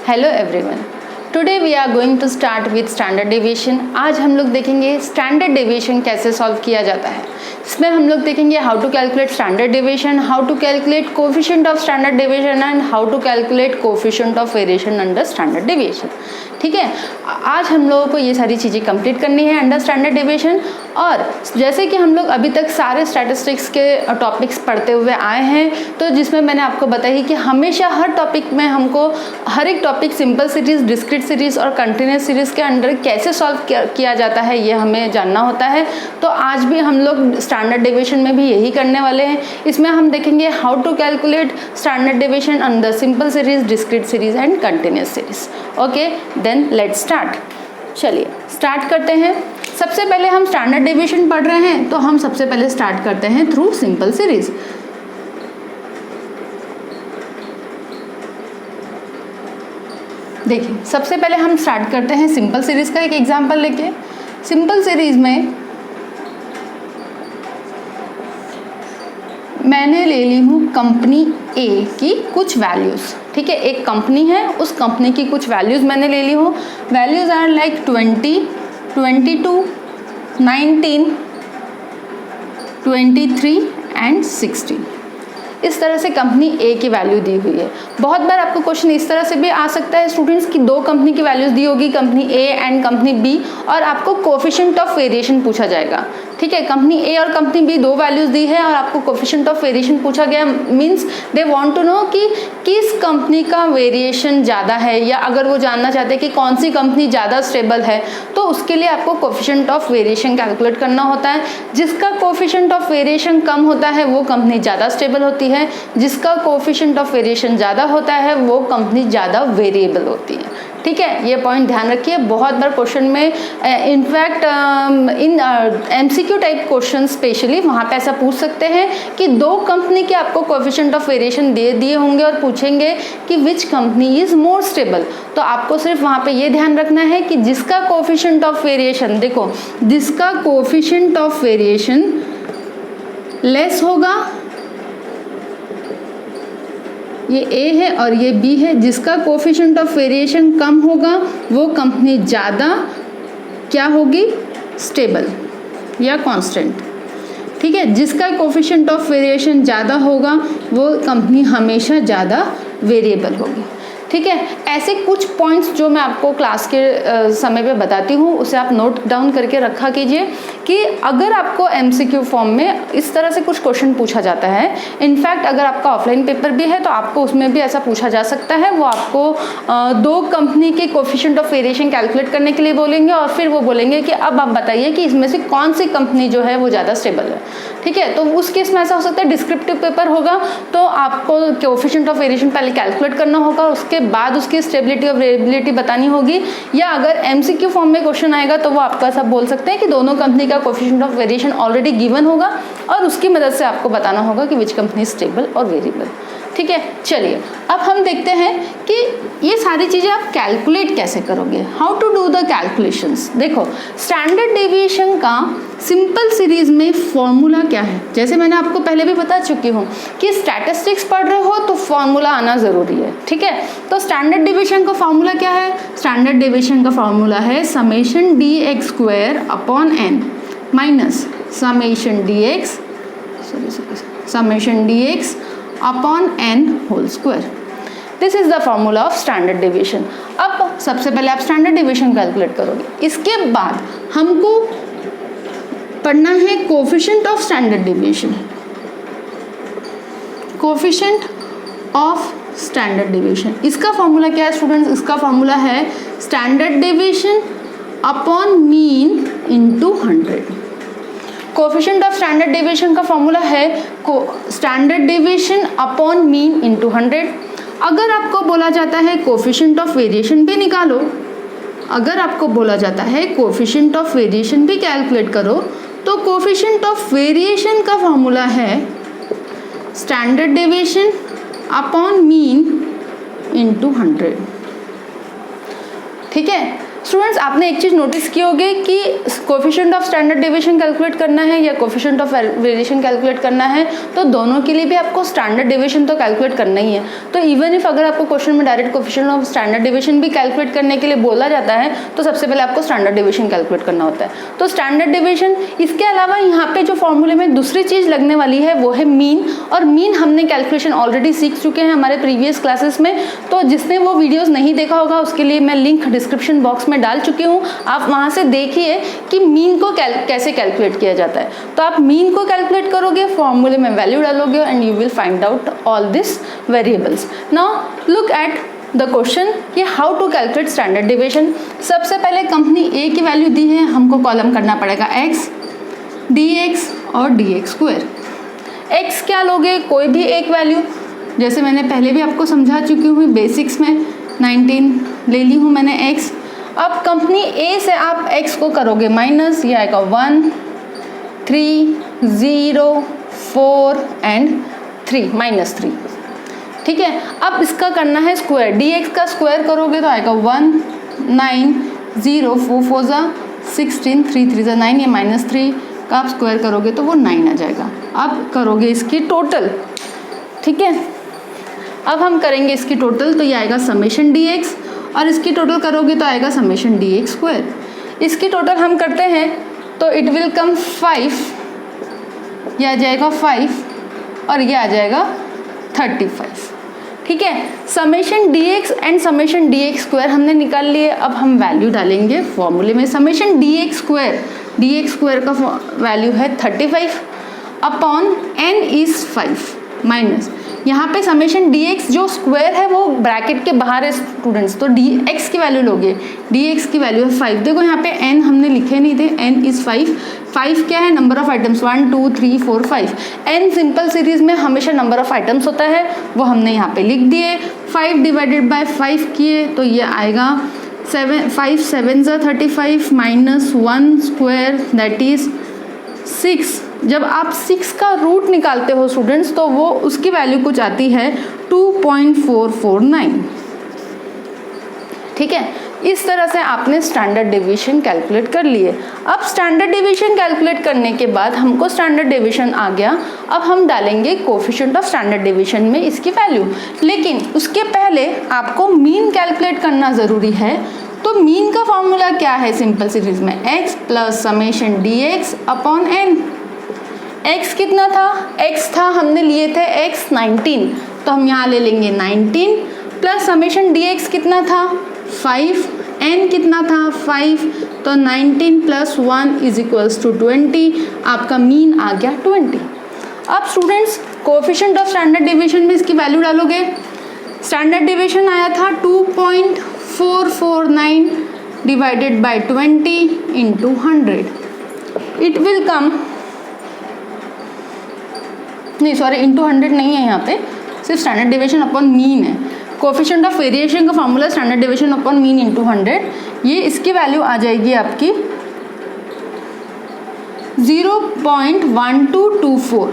Hello everyone, today we are going to start with standard deviation. आज हम लोग देखेंगे स्टैंडर्ड डेविएशन कैसे सॉल्व किया जाता है। इसमें हम लोग देखेंगे how to calculate standard deviation, how to calculate coefficient of standard deviation and how to calculate coefficient of variation under standard deviation. ठीक है, आज हम लोगों को ये सारी चीज़ें कंप्लीट करनी है अंडर स्टैंडर्ड डेविएशन। और जैसे कि हम लोग अभी तक सारे स्टैटिस्टिक्स के टॉपिक्स पढ़ते हुए आए हैं, तो जिसमें मैंने आपको बताई कि हमेशा हर टॉपिक में हमको हर एक topic simple series, discrete series और कंटिन्यूस सीरीज के अंडर कैसे सॉल्व किया जाता है ये हमें जानना होता है। तो आज भी हम लोग स्टैंडर्ड डेविएशन में भी यही करने वाले हैं। इसमें हम देखेंगे how to calculate standard deviation under simple series, discrete series and continuous series. Okay, then let's start. चलिए स्टार्ट करते हैं। सबसे पहले हम स्टैंडर्ड डेविएशन पढ़ रहे हैं, तो हम सबसे पहले स्टार्ट करते हैं थ्रू सिंपल सीरीज। देखिए, सबसे पहले हम स्टार्ट करते हैं सिंपल सीरीज का एक एग्जांपल लेके। सिंपल सीरीज में मैंने ले ली हूँ कंपनी ए की कुछ वैल्यूज़। ठीक है, एक कंपनी है, उस कंपनी की कुछ वैल्यूज़ मैंने ले ली हूँ। Values are like 20, 22, 19, 23 and 16। इस तरह से कंपनी ए की वैल्यू दी हुई है। बहुत बार आपको क्वेश्चन इस तरह से भी आ सकता है स्टूडेंट्स की दो कंपनी की वैल्यूज दी होगी, company A and company B, और आपको कोफिशिएंट ऑफ वेरिएशन पूछा जाएगा। ठीक है, कंपनी ए और कंपनी बी दो वैल्यूज दी है और आपको कोफिशिएंट ऑफ वेरिएशन पूछा गया। Means they want to know कि किस कंपनी का वेरिएशन ज़्यादा है, या अगर वो जानना चाहते हैं कि कौन सी कंपनी ज़्यादा स्टेबल है, तो उसके लिए आपको कोफिशिएंट ऑफ वेरिएशन कैलकुलेट करना होता है। जिसका कोफिशिएंट ऑफ वेरिएशन कम होता है वो कंपनी ज़्यादा स्टेबल होती है, जिसका कोफिशिएंट ऑफ वेरिएशन ज़्यादा होता है वो कंपनी ज़्यादा वेरिएबल होती है। ठीक है, ये पॉइंट ध्यान रखिए। बहुत बार क्वेश्चन में in fact in MCQ type question specially वहाँ पे ऐसा पूछ सकते हैं कि दो कंपनी के आपको कोफिशिएंट ऑफ वेरिएशन दे दिए होंगे और पूछेंगे कि which company is more stable. तो आपको सिर्फ वहाँ पे ये ध्यान रखना है कि जिसका कोफिशिएंट ऑफ वेरिएशन, देखो, जिसका कोफिशिएंट ऑफ वेरिएशन लेस होगा, ये ए है और ये बी है, जिसका कोफिशिएंट ऑफ वेरिएशन कम होगा वो कंपनी ज़्यादा क्या होगी, स्टेबल या कांस्टेंट। ठीक है, जिसका कोफिशिएंट ऑफ वेरिएशन ज़्यादा होगा वो कंपनी हमेशा ज़्यादा वेरिएबल होगी। ठीक है, ऐसे कुछ पॉइंट्स जो मैं आपको क्लास के समय पे बताती हूँ उसे आप नोट डाउन करके रखा कीजिए कि अगर आपको एमसीक्यू फॉर्म में इस तरह से कुछ क्वेश्चन पूछा जाता है, इनफैक्ट अगर आपका ऑफलाइन पेपर भी है तो आपको उसमें भी ऐसा पूछा जा सकता है। वो आपको दो कंपनी के कोफिशिएंट ऑफ वेरिएशन कैलकुलेट करने के लिए बोलेंगे और फिर वो बोलेंगे कि अब आप बताइए कि इसमें से कौन सी कंपनी जो है वो ज़्यादा स्टेबल है। ठीक है, तो उस केस में ऐसा हो सकता है डिस्क्रिप्टिव पेपर होगा तो आपको कोफिशिएंट ऑफ वेरिएशन पहले कैलकुलेट करना होगा, उसके बाद उसकी स्टेबिलिटी और वेरिएबिलिटी बतानी होगी। या अगर एमसीक्यू फॉर्म में क्वेश्चन आएगा तो वो आपका सब बोल सकते हैं कि दोनों कंपनी का coefficient of variation already given होगा और उसकी मदद से आपको बताना होगा कि विच कंपनी स्टेबल और वेरिएबल। ठीक है, चलिए अब हम देखते हैं कि ये सारी चीज़ें आप कैलकुलेट कैसे करोगे, how to do the calculations. देखो, स्टैंडर्ड डेविएशन का सिंपल सीरीज में फॉर्मूला क्या है, जैसे मैंने आपको पहले भी बता चुकी हूँ कि स्टैटिस्टिक्स पढ़ रहे हो तो फॉर्मूला आना ज़रूरी है। ठीक है, तो स्टैंडर्ड डेविएशन का फॉर्मूला क्या है, स्टैंडर्ड डेविएशन का फॉर्मूला है summation D X square upon N minus summation D X upon N whole square. This is the formula of standard deviation. अब सबसे पहले आप स्टैंडर्ड डेविएशन कैलकुलेट करोगे, इसके बाद हमको पढ़ना है coefficient of standard deviation. Coefficient of standard deviation, इसका फॉर्मूला क्या है स्टूडेंट्स, इसका फॉर्मूला है standard deviation upon mean into 100। Coefficient of standard deviation का फॉर्मूला है standard deviation upon mean into 100। अगर आपको बोला जाता है कोफिशिएंट ऑफ वेरिएशन भी निकालो, अगर आपको बोला जाता है कोफिशिएंट ऑफ वेरिएशन भी कैलकुलेट करो, तो कोफिशिएंट ऑफ वेरिएशन का फॉर्मूला है standard deviation upon mean into 100। ठीक है, स्टूडेंट्स आपने एक चीज़ नोटिस की होगी कि coefficient of standard deviation calculate करना है या कोफिशिएंट ऑफ वेरिएशन कैलकुलेट करना है, तो दोनों के लिए भी आपको स्टैंडर्ड डेविएशन तो कैलकुलेट करना ही है। तो इवन इफ अगर आपको क्वेश्चन में direct coefficient of standard deviation भी कैलकुलेट करने के लिए बोला जाता है, तो सबसे पहले आपको स्टैंडर्ड डेविएशन कैलकुलेट करना होता है। तो स्टैंडर्ड डेविएशन, इसके अलावा यहाँ पे जो फॉर्मूले में दूसरी चीज़ लगने वाली है वो है मीन, और मीन हमने कैलकुलेशन ऑलरेडी सीख चुके हैं हमारे प्रीवियस क्लासेस में। तो जिसने वो वीडियोस नहीं देखा होगा उसके लिए मैं लिंक डिस्क्रिप्शन बॉक्स में डाल चुकी हूँ, आप वहाँ से देखिए कि मीन को कैसे कैलकुलेट किया जाता है। तो आप मीन को कैलकुलेट करोगे, फॉर्मूले में वैल्यू डालोगे and you will find out all this variables. Now look at the question कि how to calculate standard deviation. सबसे पहले कंपनी ए की वैल्यू दी है, हमको कॉलम करना पड़ेगा x, dx और dx स्क्वायर। x क्या लोगे, कोई भी एक वैल्यू, जैसे मैंने पहले भी आपको समझा चुकी हूँ बेसिक्स में, 19 ले ली हूँ मैंने x। अब कंपनी ए से आप x को करोगे माइनस, ये आएगा 1, 3, 0, 4 एंड 3, -3। ठीक है, अब इसका करना है स्क्वायर, dx का स्क्वायर करोगे तो आएगा 1, 9, 0, 4 4 जा 16, 3 3 जा 9, ये -3 का आप स्क्वायर करोगे तो वो 9 आ जाएगा। अब करोगे इसकी टोटल, ठीक है, अब हम करेंगे इसकी टोटल, तो ये आएगा समेशन dx, और इसकी टोटल करोगे तो आएगा समेशन dx स्क्वायर। इसकी टोटल हम करते हैं तो इट विल कम 5, ये आ जाएगा 5 और ये आ जाएगा 35। ठीक है, summation dx and summation dx square हमने निकाल लिए। अब हम वैल्यू डालेंगे फॉर्मूले में। समेशन dx स्क्वायर का वैल्यू है 35 अपॉन n इज 5 माइनस, यहाँ पे समेशन dx जो स्क्वायर है वो ब्रैकेट के बाहर है स्टूडेंट्स, तो dx की वैल्यू लोगे, dx की वैल्यू है 5। देखो यहाँ पे n हमने लिखे नहीं थे, n इज 5। 5 क्या है, number of items, 1 2 3 4 5। n simple series में हमेशा नंबर ऑफ आइटम्स होता है, वो हमने यहाँ पे लिख दिए। 5 डिवाइडेड बाय 5 किए तो ये आएगा 5 7 35 माइनस 1 स्क्वायर दैट इज 6। जब आप 6 का रूट निकालते हो स्टूडेंट्स तो वो उसकी वैल्यू कुछ आती है 2.449। ठीक है, इस तरह से आपने स्टैंडर्ड डेविएशन कैलकुलेट कर लिए। अब स्टैंडर्ड डेविएशन कैलकुलेट करने के बाद हमको स्टैंडर्ड डेविएशन आ गया। अब हम डालेंगे कोफिशिएंट ऑफ स्टैंडर्ड डेविएशन में इसकी वैल्यू, लेकिन उसके पहले आपको मीन कैलकुलेट करना ज़रूरी है। तो मीन का फॉर्मूला क्या है सिंपल सीरीज में, x plus summation dx upon n। x कितना था, x था हमने लिए थे x 19, तो हम यहाँ ले लेंगे 19 प्लस समेशन dx कितना था 5, n कितना था 5, तो 19 प्लस 1 इज इक्वल्स टू 20। आपका मीन आ गया 20। अब students coefficient of standard deviation में इसकी वैल्यू डालोगे। स्टैंडर्ड डेविएशन आया था 2.449 divided by 20 into 100, it will come, नहीं सॉरी इंटू 100 नहीं है, यहाँ पे सिर्फ स्टैंडर्ड डेविएशन अपॉन मीन है। कोफिशिएंट ऑफ वेरिएशन का formula standard deviation upon mean into 100, ये इसकी वैल्यू आ जाएगी आपकी 0.1224।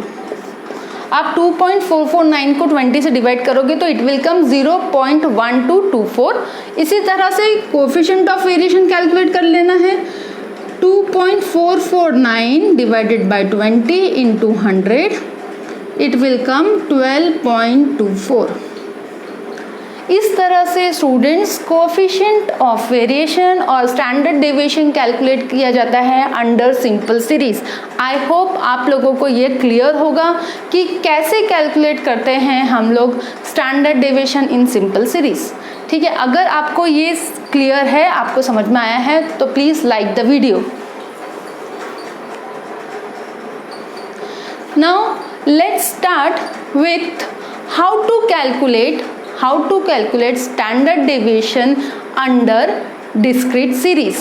आप 2.449 को 20 से डिवाइड करोगे तो इट विल कम 0.1224। इसी तरह से कोफिशिएंट ऑफ वेरिएशन कैलकुलेट कर लेना है। 2.449 divided by 20 into 100, it will come 12.24। इस तरह से स्टूडेंट्स कोफिशिएंट ऑफ वेरिएशन और स्टैंडर्ड डेविएशन कैलकुलेट किया जाता है under simple series. I hope आप लोगों को ये क्लियर होगा कि कैसे कैलकुलेट करते हैं हम लोग standard deviation in simple series. ठीक है, अगर आपको ये क्लियर है, आपको समझ में आया है, तो please like the video. Now let's start with how to calculate standard deviation under discrete series.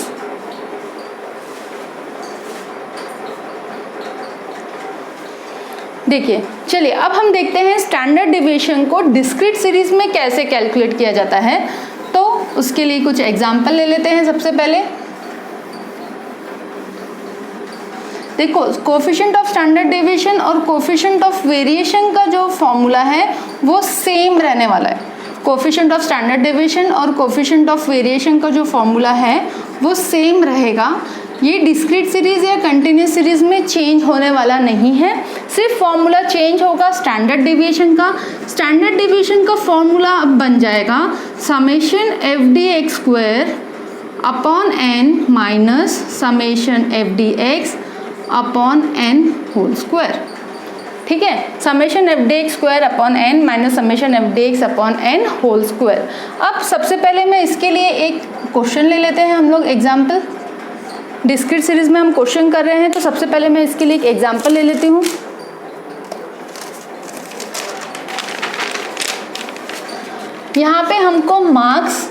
देखिए, चलिए अब हम देखते हैं स्टैंडर्ड डेविएशन को डिस्क्रीट सीरीज में कैसे कैलकुलेट किया जाता है। तो उसके लिए कुछ एग्जांपल ले लेते हैं। सबसे पहले देखो, कोफिशिएंट ऑफ स्टैंडर्ड डेविएशन और कोफिशिएंट ऑफ वेरिएशन का जो फॉर्मूला है वो सेम रहने वाला है। कोफिशिएंट ऑफ स्टैंडर्ड डेविएशन और कोफिशिएंट ऑफ वेरिएशन का जो फॉर्मूला है वो सेम रहेगा। ये डिस्क्रीट सीरीज या कंटिन्यूस सीरीज में चेंज होने वाला नहीं है, सिर्फ फॉर्मूला चेंज होगा स्टैंडर्ड डेविएशन का। स्टैंडर्ड डेविएशन का फॉर्मूला अब बन जाएगा summation F D X square upon N minus summation F D X upon N whole square. ठीक है, summation F D X square upon N minus summation F D X upon N whole square. अब सबसे पहले मैं इसके लिए एक question ले लेते हैं हम लोग एग्जाम्पल। डिस्क्रीट सीरीज में हम क्वेश्चन कर रहे हैं तो सबसे पहले मैं इसके लिए एक एग्जाम्पल ले लेती हूँ। यहाँ पे हमको मार्क्स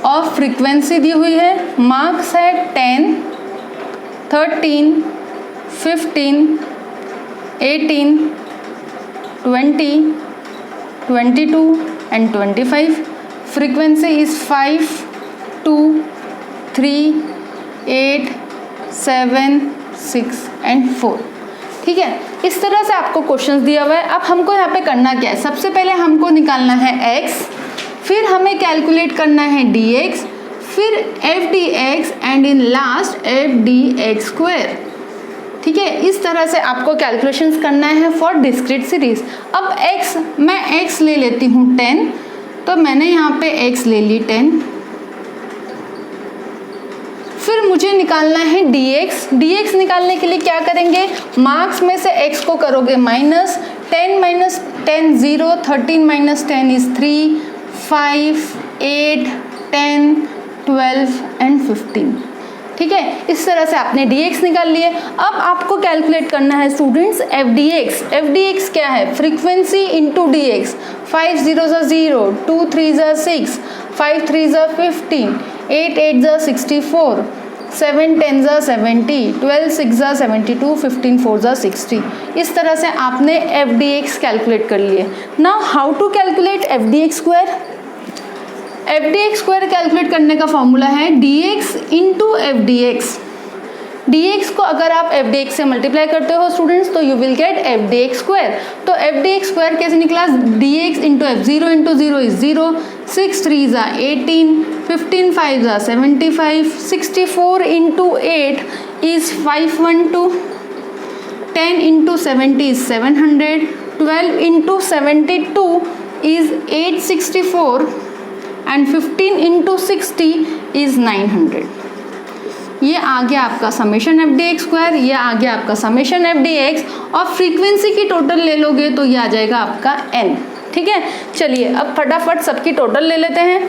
ऑफ फ्रीक्वेंसी दी हुई है। मार्क्स है 10, 13, 15, 18, 20, 22 and 25. Frequency is 5, 2, 3, 8, 7, 6 and 4। ठीक है, इस तरह से आपको क्वेश्चन दिया हुआ है। अब हमको यहाँ पे करना क्या है, सबसे पहले हमको निकालना है x, फिर हमें कैलकुलेट करना है dx, फिर F D x and in last F D X square. ठीक है, इस तरह से आपको कैलकुलेशंस करना है फॉर डिस्क्रीट सीरीज। अब x, मैं x ले लेती हूँ 10, तो मैंने यहाँ पे x ले ली 10। फिर मुझे निकालना है dx। dx निकालने के लिए क्या करेंगे, मार्क्स में से x को करोगे minus, 10 minus 10 0, 13 minus 10 is 3, 5, 8, 10, 12 and 15। ठीक है, इस तरह से आपने dx निकाल लिए। अब आपको कैलकुलेट करना है students F D x. F D x क्या है, फ्रीक्वेंसी इंटू डी एक्स। 5 0 0, 2 3 6, 5 3 15, 8 8 64, 7 10 70, 12 6 72, 15 4 60। इस तरह से आपने एफ डी एक्स कैलकुलेट कर लिए। Now how to calculate F D X square. F D X square calculate करने का फॉर्मूला है D X into F D X. D X को अगर आप एफ डी एक्स से मल्टीप्लाई करते हो स्टूडेंट्स तो you will get F D X square. तो एफ डी एक्स स्क्वायर कैसे निकला, D X into F, 0 into 0 is 0, 6 3 ज़ा 18, 15 5 ज़ा 75, 64 into 8 is 512, 10 into 70 is 700, 12 into 72 is 864 and 15 into 60 is 900। ये आ गया आपका summation F D X square, ये आ गया आपका समेशन एफ डी एक्स, और फ्रीक्वेंसी की टोटल ले लोगे तो ये आ जाएगा आपका n। ठीक है, चलिए अब फटाफट सबकी टोटल ले लेते हैं।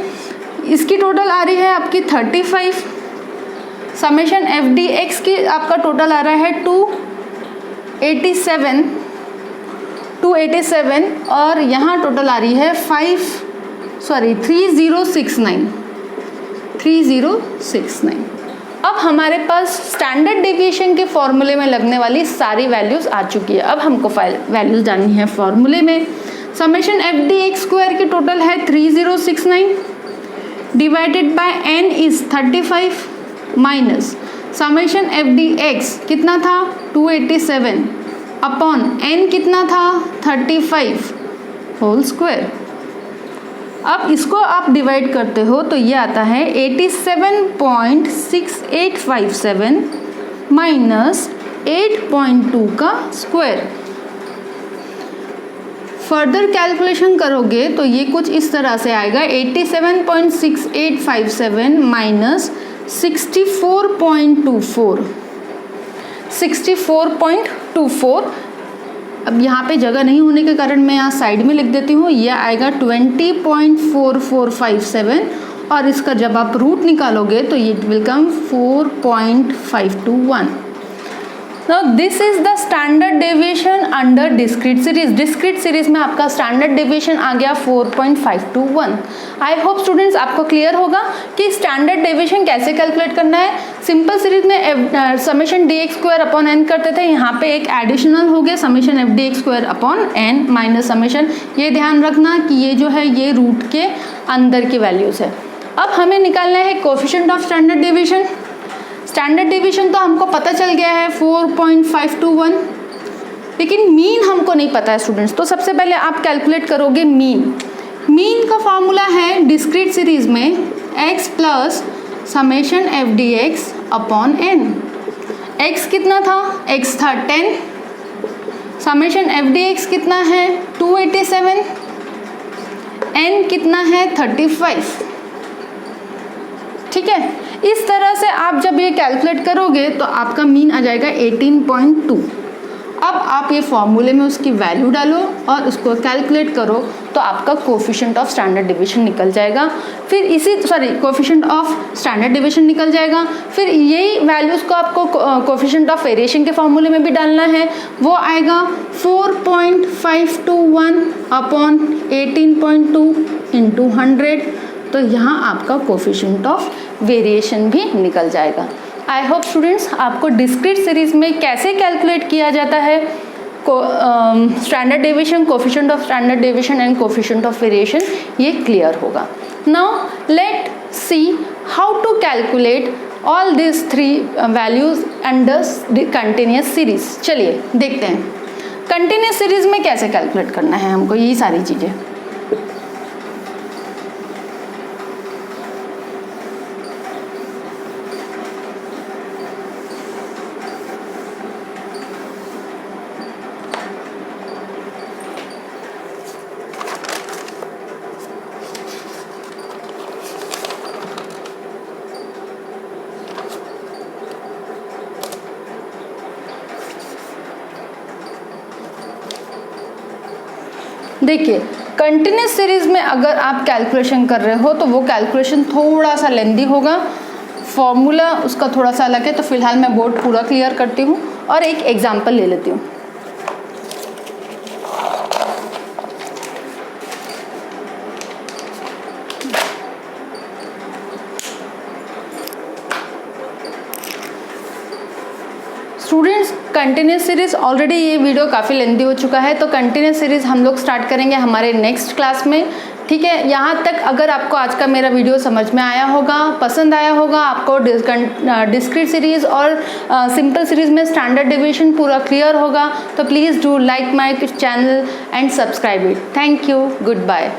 इसकी टोटल आ रही है आपकी 35, समेशन एफ डी एक्स की आपका टोटल आ रहा है 287 और यहाँ टोटल आ रही है 3069। अब हमारे पास स्टैंडर्ड डेविएशन के फॉर्मूले में लगने वाली सारी वैल्यूज आ चुकी है। अब हमको वैल्यूज जाननी है फॉर्मूले में। Summation F D X square की टोटल है 3069 divided by n is 35 minus summation F D x कितना था 287 अपॉन n कितना था 35 होल स्क्वायर। अब इसको आप डिवाइड करते हो तो ये आता है 87.6857 माइनस 8.2 का स्क्वायर। फर्दर कैलकुलेशन करोगे तो ये कुछ इस तरह से आएगा 87.6857 माइनस 64.24। अब यहाँ पे जगह नहीं होने के कारण मैं यहाँ साइड में लिख देती हूँ, ये आएगा 20.4457 और इसका जब आप रूट निकालोगे तो ये will come 4.521। Now this is the standard deviation under discrete series। discrete series में आपका standard deviation आ गया 4.521। आई होप स्टूडेंट्स आपको क्लियर होगा कि स्टैंडर्ड डेविएशन कैसे कैलकुलेट करना है। सिंपल सीरीज में summation D X square upon N करते थे, यहाँ पे एक एडिशनल हो गया summation F D X square upon N minus summation. ये ध्यान रखना कि ये जो है ये रूट के अंदर की वैल्यूज है। अब हमें निकालना है coefficient of standard deviation. Standard deviation तो हमको पता चल गया है 4.521। लेकिन मीन हमको नहीं पता है स्टूडेंट्स। तो सबसे पहले आप कैलकुलेट करोगे मीन। मीन का फॉर्मूला है डिस्क्रीट सीरीज में x plus summation F D X upon N. x कितना था? x था 10, समेशन एफ डी एक्स कितना है? 287, n कितना है? 35। ठीक है, इस तरह से आप जब ये कैलकुलेट करोगे तो आपका मीन आ जाएगा 18.2। अब आप ये फॉर्मूले में उसकी वैल्यू डालो और उसको कैलकुलेट करो तो आपका कोफिशिएंट ऑफ स्टैंडर्ड डिवीजन निकल जाएगा। फिर कोफिशिएंट ऑफ स्टैंडर्ड डिवीजन निकल जाएगा। फिर यही वैल्यूज को आपको कोफिशिएंट ऑफ वेरिएशन के फॉर्मूले में भी डालना है, वो आएगा 4.521 अपॉन 18.2 इंटू 100। तो यहाँ आपका कोफिशिएंट ऑफ वेरिएशन भी निकल जाएगा। आई होप स्टूडेंट्स आपको डिस्क्रीट सीरीज में कैसे कैलकुलेट किया जाता है standard deviation, coefficient of standard deviation and coefficient of variation, ये क्लियर होगा। Now let see how to calculate all this three values under continuous series. चलिए देखते हैं कंटिन्यूअस सीरीज में कैसे कैलकुलेट करना है हमको ये सारी चीज़ें। देखिए कंटिन्यूस सीरीज में अगर आप कैलकुलेशन कर रहे हो तो वो कैलकुलेशन थोड़ा सा लेंदी होगा, फॉर्मूला उसका थोड़ा सा अलग है। तो फिलहाल मैं बोर्ड पूरा क्लियर करती हूँ और एक एग्जांपल ले लेती हूँ। स्टूडेंट्स कंटिन्यूस सीरीज ऑलरेडी ये वीडियो काफ़ी लेंदी हो चुका है, तो कंटिन्यूस सीरीज हम लोग स्टार्ट करेंगे हमारे नेक्स्ट क्लास में। ठीक है, यहाँ तक अगर आपको आज का मेरा वीडियो समझ में आया होगा, पसंद आया होगा, आपको डिस्क्रीट सीरीज और सिंपल सीरीज में स्टैंडर्ड डेविएशन पूरा क्लियर होगा, तो please do like my channel and subscribe it. Thank you, good bye.